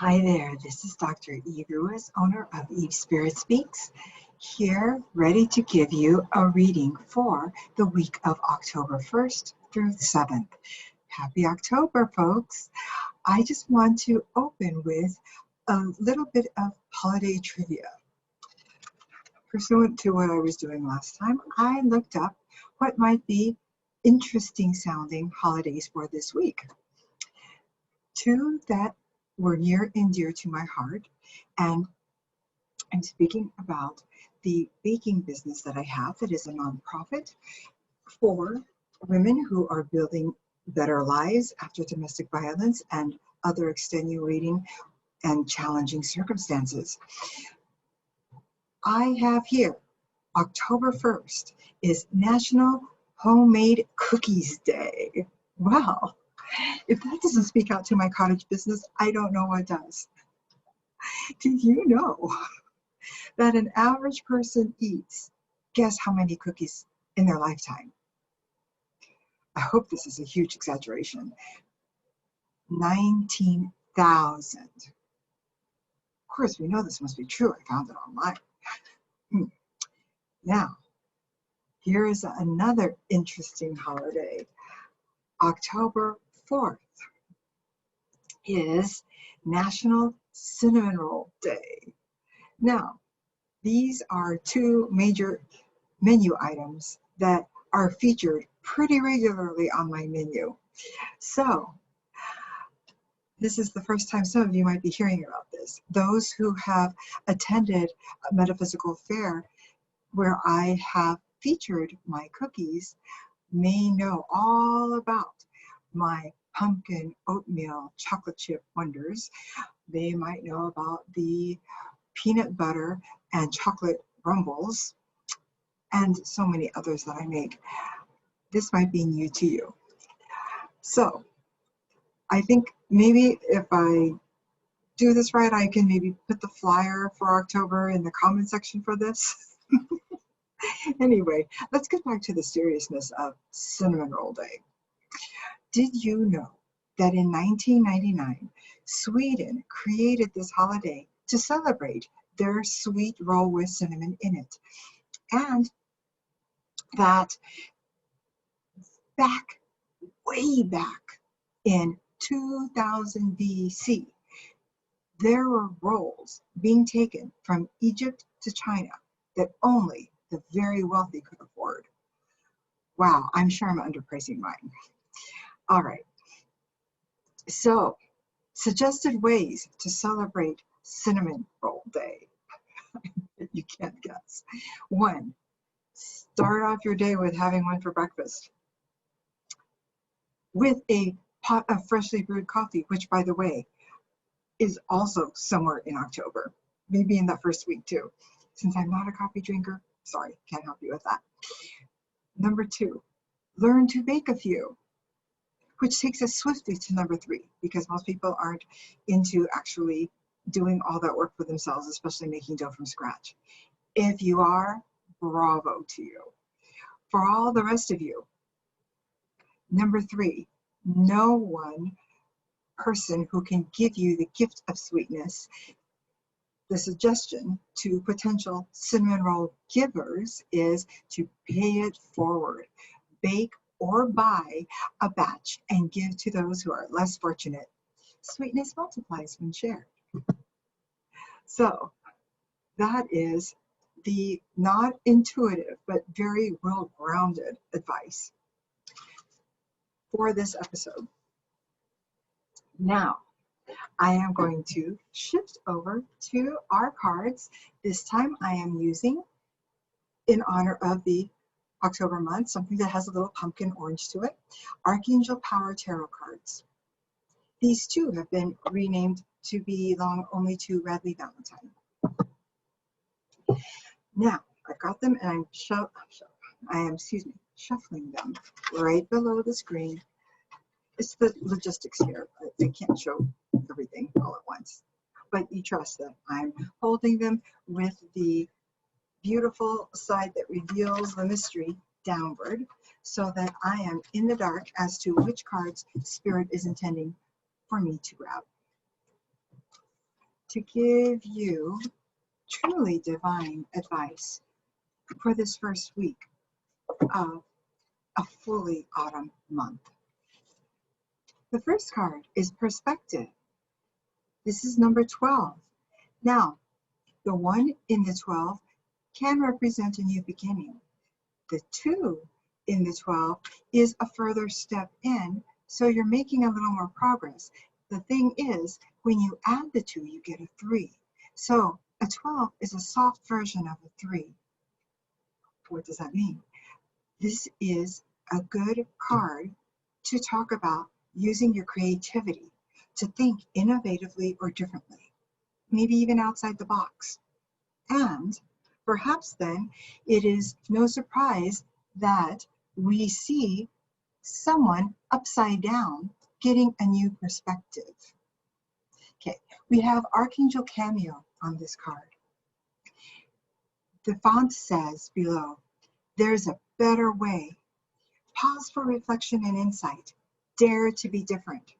Hi there, this is Dr. Eve Ruiz, owner of Eve Spirit Speaks, here ready to give you a reading for the week of October 1st through 7th. Happy October, folks. I just want to open with a little bit of holiday trivia. Pursuant to what I was doing last time, I looked up what might be interesting sounding holidays for this week. Two that were near and dear to my heart, and I'm speaking about the baking business that I have that is a nonprofit for women who are building better lives after domestic violence and other extenuating and challenging circumstances. I have here October 1st is National Homemade Cookies Day. Wow. If that doesn't speak out to my cottage business, I don't know what does. Did you know that an average person eats, guess how many cookies in their lifetime? I hope this is a huge exaggeration. 19,000. Of course, we know this must be true. I found it online. Now, here is another interesting holiday. October 4th is National Cinnamon Roll Day. Now, these are two major menu items that are featured pretty regularly on my menu. So, this is the first time some of you might be hearing about this. Those who have attended a metaphysical fair where I have featured my cookies may know all about my pumpkin oatmeal chocolate chip wonders. They might know about the peanut butter and chocolate rumbles and so many others that I make. This might be new to you. So I think maybe if I do this right, I can maybe put the flyer for October in the comment section for this. Anyway, let's get back to the seriousness of Cinnamon Roll Day. Did you know that in 1999, Sweden created this holiday to celebrate their sweet roll with cinnamon in it? And that way back in 2000 BC, there were rolls being taken from Egypt to China that only the very wealthy could afford. Wow, I'm sure I'm underpricing mine. All right. So, suggested ways to celebrate Cinnamon Roll Day. You can't guess. 1, start off your day with having one for breakfast with a pot of freshly brewed coffee, which, by the way, is also somewhere in October, maybe in that first week too. Since I'm not a coffee drinker, sorry, can't help you with that. Number 2, learn to bake a few, which takes us swiftly to number 3, because most people aren't into actually doing all that work for themselves, especially making dough from scratch. If you are, bravo to you. For all the rest of you, number 3, know one person who can give you the gift of sweetness. The suggestion to potential cinnamon roll givers is to pay it forward. Bake or buy a batch and give to those who are less fortunate. Sweetness multiplies when shared. So that is the not intuitive but very well-grounded advice for this episode. Now, I am going to shift over to our cards. This time I am using, in honor of the October month, something that has a little pumpkin orange to it, Archangel Power Tarot cards. These two have been renamed to belong only to Radley Valentine. Now, I've got them and I'm shuffling them right below the screen. It's the logistics here. I can't show everything all at once, but you trust that I'm holding them with the beautiful side that reveals the mystery downward, so that I am in the dark as to which cards Spirit is intending for me to grab. to give you truly divine advice for this first week of a fully autumn month. The first card is perspective. This is number 12. Now, the 1 in the 12 can represent a new beginning. The 2 in the 12 is a further step in, so you're making a little more progress. The thing is, when you add the 2, you get a 3. So a 12 is a soft version of a 3. What does that mean? This is a good card to talk about using your creativity to think innovatively or differently, maybe even outside the box. And perhaps then it is no surprise that we see someone upside down getting a new perspective. Okay, we have Archangel Cameo on this card. The font says below, there's a better way. Pause for reflection and insight. Dare to be different.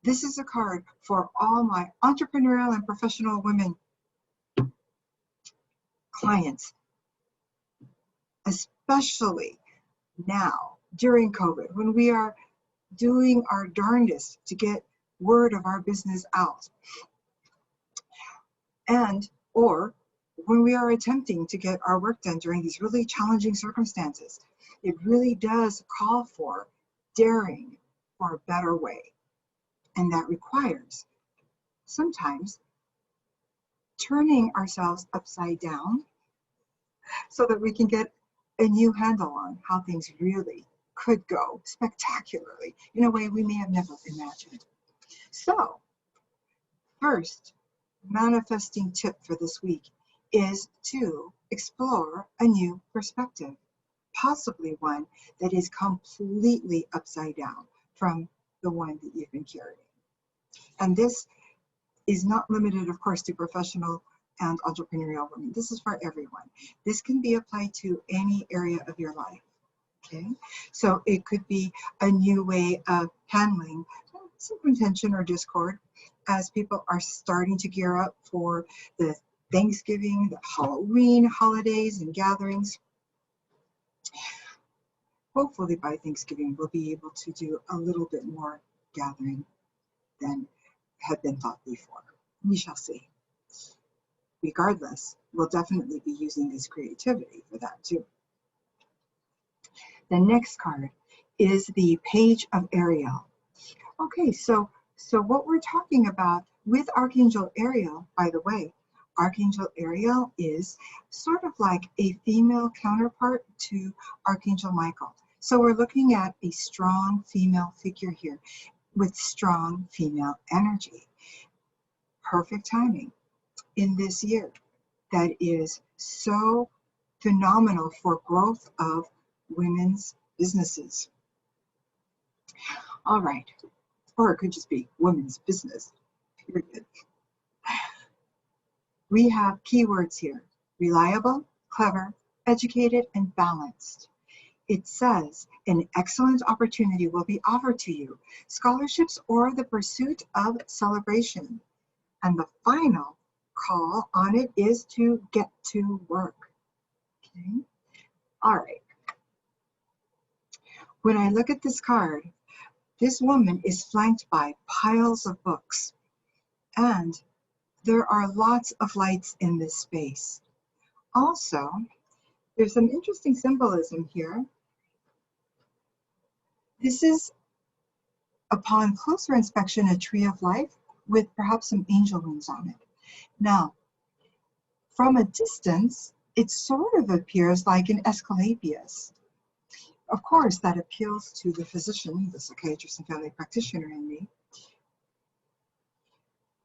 This is a card for all my entrepreneurial and professional women clients, especially now during COVID, when we are doing our darndest to get word of our business out, and or when we are attempting to get our work done during these really challenging circumstances. It really does call for daring for a better way, and that requires sometimes turning ourselves upside down so that we can get a new handle on how things really could go spectacularly in a way we may have never imagined. So, first manifesting tip for this week is to explore a new perspective, possibly one that is completely upside down from the one that you've been carrying. And this is not limited, of course, to professional and entrepreneurial women. This is for everyone. This can be applied to any area of your life. Okay, so it could be a new way of handling some contention or discord as people are starting to gear up for the Thanksgiving, the Halloween holidays and gatherings. Hopefully by Thanksgiving, we'll be able to do a little bit more gathering than had been thought before. We shall see. Regardless, we'll definitely be using this creativity for that too. The next card is the Page of Ariel. Okay, so what we're talking about with Archangel Ariel, by the way, Archangel Ariel is sort of like a female counterpart to Archangel Michael. So we're looking at a strong female figure here with strong female energy. Perfect timing in this year that is so phenomenal for growth of women's businesses. All right, or it could just be women's business, period. We have keywords here: reliable, clever, educated, and balanced. It says an excellent opportunity will be offered to you, scholarships or the pursuit of celebration. And the final call on it is to get to work. Okay. All right. When I look at this card, this woman is flanked by piles of books, and there are lots of lights in this space. Also, there's some interesting symbolism here. This is, upon closer inspection, a tree of life with perhaps some angel wings on it. Now, from a distance, it sort of appears like an Asclepius. Of course, that appeals to the physician, the psychiatrist and family practitioner in me.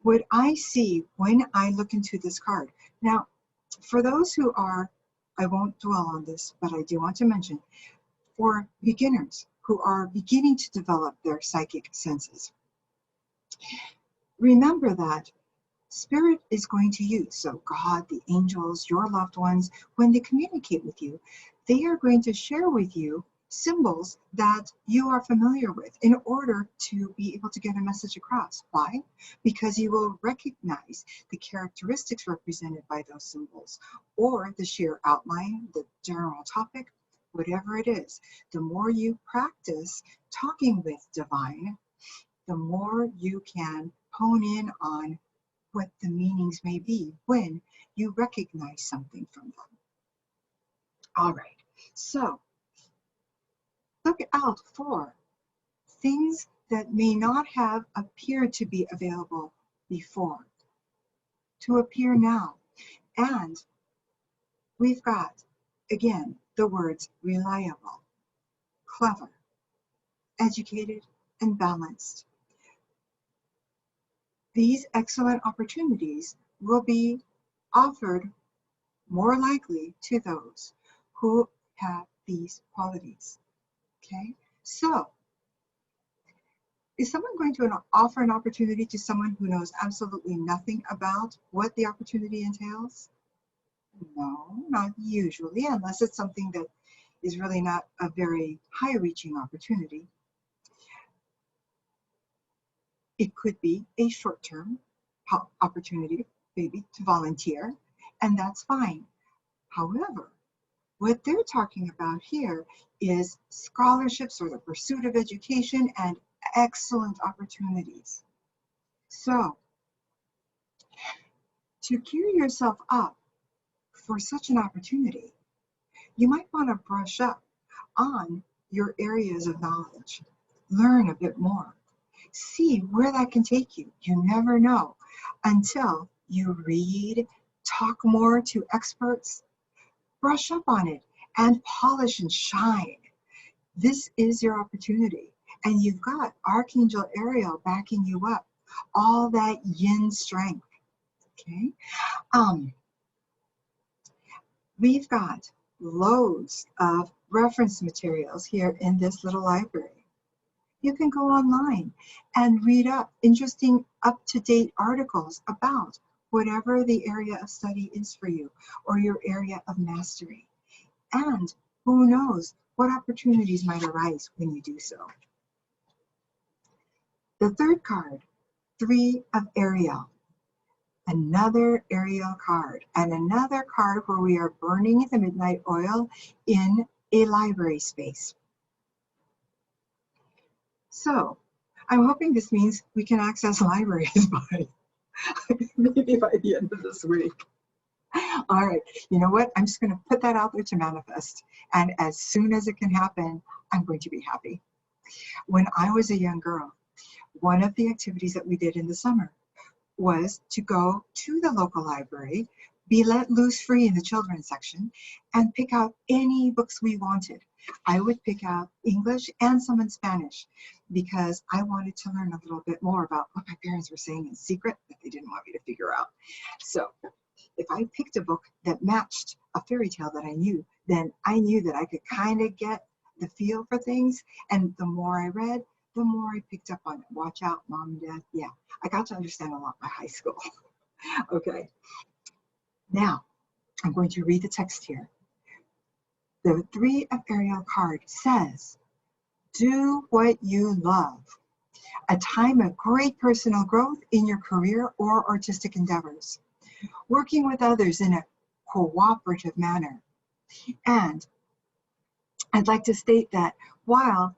What I see when I look into this card, now, for those who are, I won't dwell on this, but I do want to mention, for beginners who are beginning to develop their psychic senses, remember that Spirit is going to use, so God, the angels, your loved ones, when they communicate with you, they are going to share with you symbols that you are familiar with in order to be able to get a message across. Why? Because you will recognize the characteristics represented by those symbols, or the sheer outline, the general topic, whatever it is. The more you practice talking with divine, the more you can hone in on what the meanings may be when you recognize something from them. All right, so look out for things that may not have appeared to be available before, to appear now. And we've got, again, the words reliable, clever, educated, and balanced. These excellent opportunities will be offered more likely to those who have these qualities. Okay, so is someone going to offer an opportunity to someone who knows absolutely nothing about what the opportunity entails? No, not usually, unless it's something that is really not a very high-reaching opportunity. It could be a short-term opportunity, maybe to volunteer, and that's fine. However, what they're talking about here is scholarships or the pursuit of education and excellent opportunities. So, to gear yourself up for such an opportunity, you might want to brush up on your areas of knowledge, learn a bit more, see where that can take you. You never know until you read, talk more to experts, brush up on it, and polish and shine. This is your opportunity. And you've got Archangel Ariel backing you up, all that yin strength. Okay? We've got loads of reference materials here in this little library. You can go online and read up interesting, up-to-date articles about whatever the area of study is for you, or your area of mastery. And who knows what opportunities might arise when you do so. The third card, 3 of Ariel. Another Ariel card, and another card where we are burning the midnight oil in a library space. So, I'm hoping this means we can access libraries by maybe by the end of this week. All right, you know what? I'm just going to put that out there to manifest. And as soon as it can happen, I'm going to be happy. When I was a young girl, one of the activities that we did in the summer was to go to the local library, be let loose free in the children's section, and pick out any books we wanted. I would pick out English and some in Spanish because I wanted to learn a little bit more about what my parents were saying in secret that they didn't want me to figure out. So if I picked a book that matched a fairy tale that I knew, then I knew that I could kind of get the feel for things. And the more I read, the more I picked up on it. Watch out, Mom and Dad. Yeah, I got to understand a lot by high school. Okay. Now, I'm going to read the text here. The 3 of Ariel card says, do what you love. A time of great personal growth in your career or artistic endeavors. Working with others in a cooperative manner. And I'd like to state that while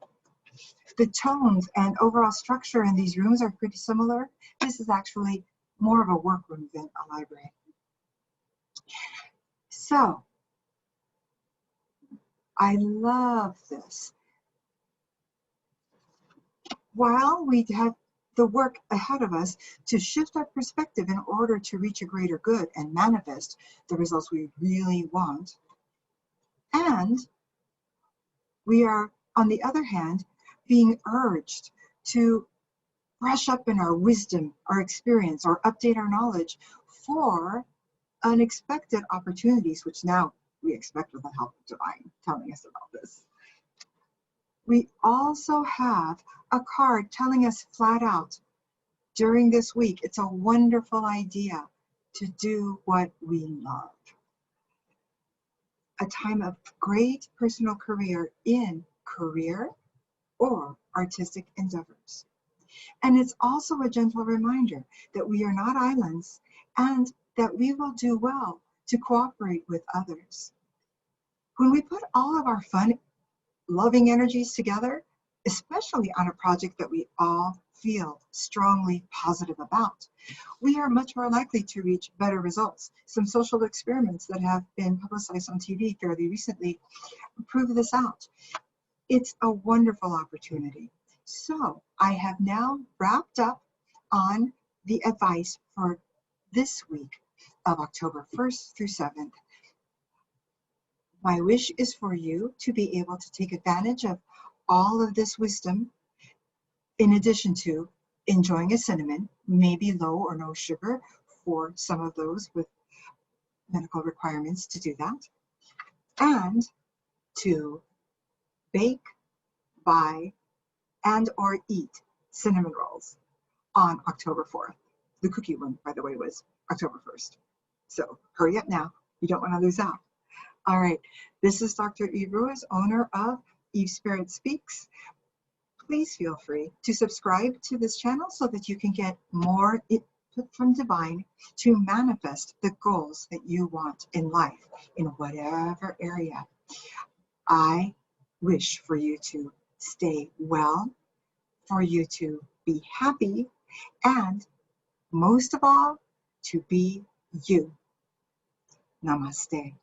the tones and overall structure in these rooms are pretty similar, this is actually more of a workroom than a library. So, I love this. While we have the work ahead of us to shift our perspective in order to reach a greater good and manifest the results we really want, and we are, on the other hand, being urged to brush up in our wisdom, our experience, or update our knowledge for unexpected opportunities, which now we expect with the help of Divine telling us about this. We also have a card telling us flat out during this week, it's a wonderful idea to do what we love. A time of great personal career in career, or artistic endeavors. And it's also a gentle reminder that we are not islands and that we will do well to cooperate with others. When we put all of our fun, loving energies together, especially on a project that we all feel strongly positive about, we are much more likely to reach better results. Some social experiments that have been publicized on TV fairly recently prove this out. It's a wonderful opportunity. So I have now wrapped up on the advice for this week of October 1st through 7th. My wish is for you to be able to take advantage of all of this wisdom, in addition to enjoying a cinnamon, maybe low or no sugar for some of those with medical requirements to do that, and to bake, buy, and or eat cinnamon rolls on October 4th. The cookie one, by the way, was October 1st. So hurry up now. You don't want to lose out. All right. This is Dr. Eve Ruiz, owner of Eve Spirit Speaks. Please feel free to subscribe to this channel so that you can get more input from Divine to manifest the goals that you want in life, in whatever area. I wish for you to stay well, for you to be happy, and most of all, to be you. Namaste.